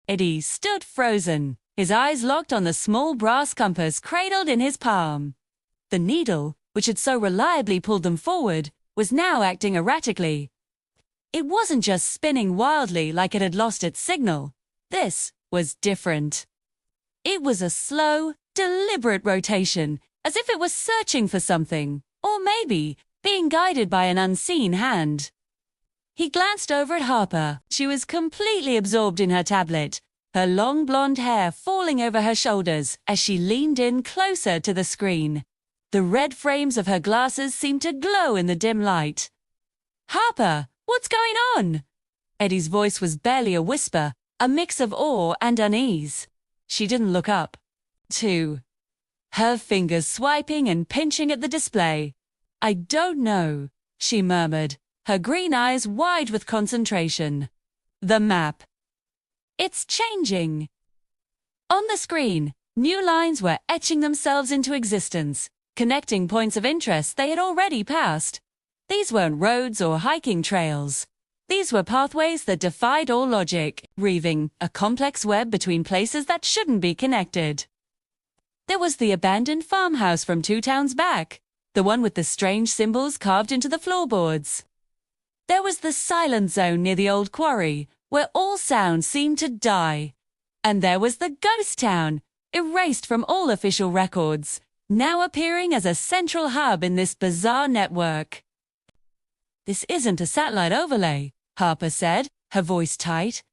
Eddie stood frozen, his eyes locked on the small brass compass cradled in his palm. The needle, which had so reliably pulled them forward, was now acting erratically. It wasn't just spinning wildly like it had lost its signal. This was different. It was a slow, deliberate rotation, as if it was searching for something, or maybe being guided by an unseen hand. He glanced over at Harper. She was completely absorbed in her tablet, her long blonde hair falling over her shoulders as she leaned in closer to the screen. The red frames of her glasses seemed to glow in the dim light. "Harper, what's going on?" Eddie's voice was barely a whisper, a mix of awe and unease. She didn't look up. Her fingers swiping and pinching at the display. "I don't know," she murmured, her green eyes wide with concentration. "The map. It's changing." On the screen, new lines were etching themselves into existence, connecting points of interest they had already passed. These weren't roads or hiking trails. These were pathways that defied all logic, weaving a complex web between places that shouldn't be connected. There was the abandoned farmhouse from 2 towns back, the one with the strange symbols carved into the floorboards. There was the silent zone near the old quarry, where all sound seemed to die. And there was the ghost town, erased from all official records, now appearing as a central hub in this bizarre network. "This isn't a satellite overlay," Harper said, her voice tight.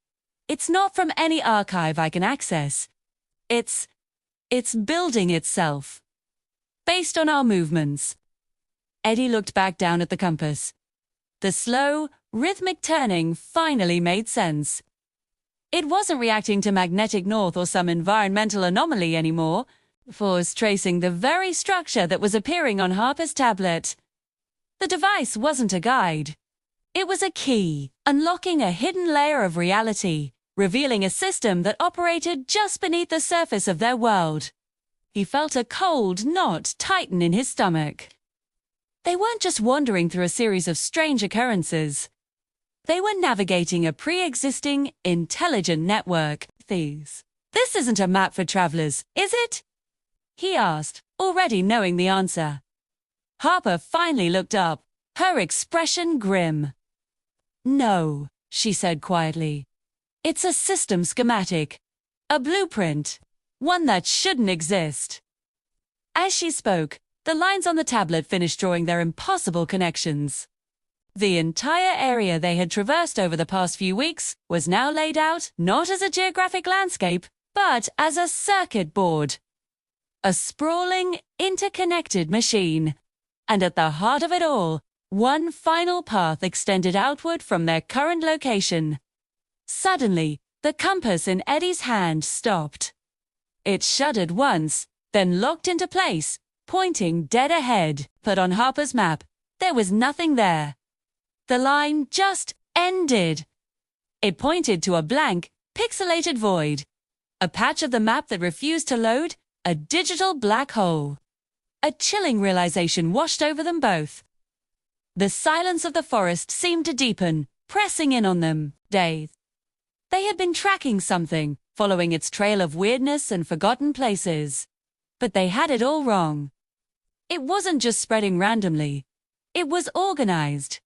"It's not from any archive I can access. It's building itself, based on our movements." Eddie looked back down at the compass. The slow, rhythmic turning finally made sense. It wasn't reacting to magnetic north or some environmental anomaly anymore. It was tracing the very structure that was appearing on Harper's tablet. The device wasn't a guide. It was a key, unlocking a hidden layer of reality, revealing a system that operated just beneath the surface of their world. He felt a cold knot tighten in his stomach. They weren't just wandering through a series of strange occurrences. They were navigating a pre-existing, intelligent network. "This isn't a map for travelers, is it?" he asked, already knowing the answer. Harper finally looked up, her expression grim. "No," she said quietly. "It's a system schematic. A blueprint. One that shouldn't exist." As she spoke, the lines on the tablet finished drawing their impossible connections. The entire area they had traversed over the past few weeks was now laid out not as a geographic landscape, but as a circuit board. A sprawling, interconnected machine. And at the heart of it all, one final path extended outward from their current location. Suddenly, the compass in Eddie's hand stopped. It shuddered once, then locked into place, pointing dead ahead. But on Harper's map, there was nothing there. The line just ended. It pointed to a blank, pixelated void. A patch of the map that refused to load, a digital black hole. A chilling realization washed over them both. The silence of the forest seemed to deepen, pressing in on them. They had been tracking something, following its trail of weirdness and forgotten places. But they had it all wrong. It wasn't just spreading randomly. It was organized.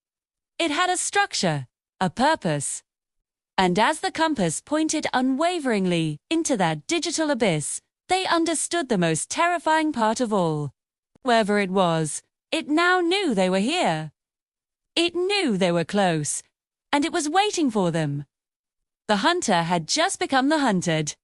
It had a structure, a purpose. And as the compass pointed unwaveringly into that digital abyss, they understood the most terrifying part of all. Wherever it was, it now knew they were here. It knew they were close, and it was waiting for them. The hunter had just become the hunted.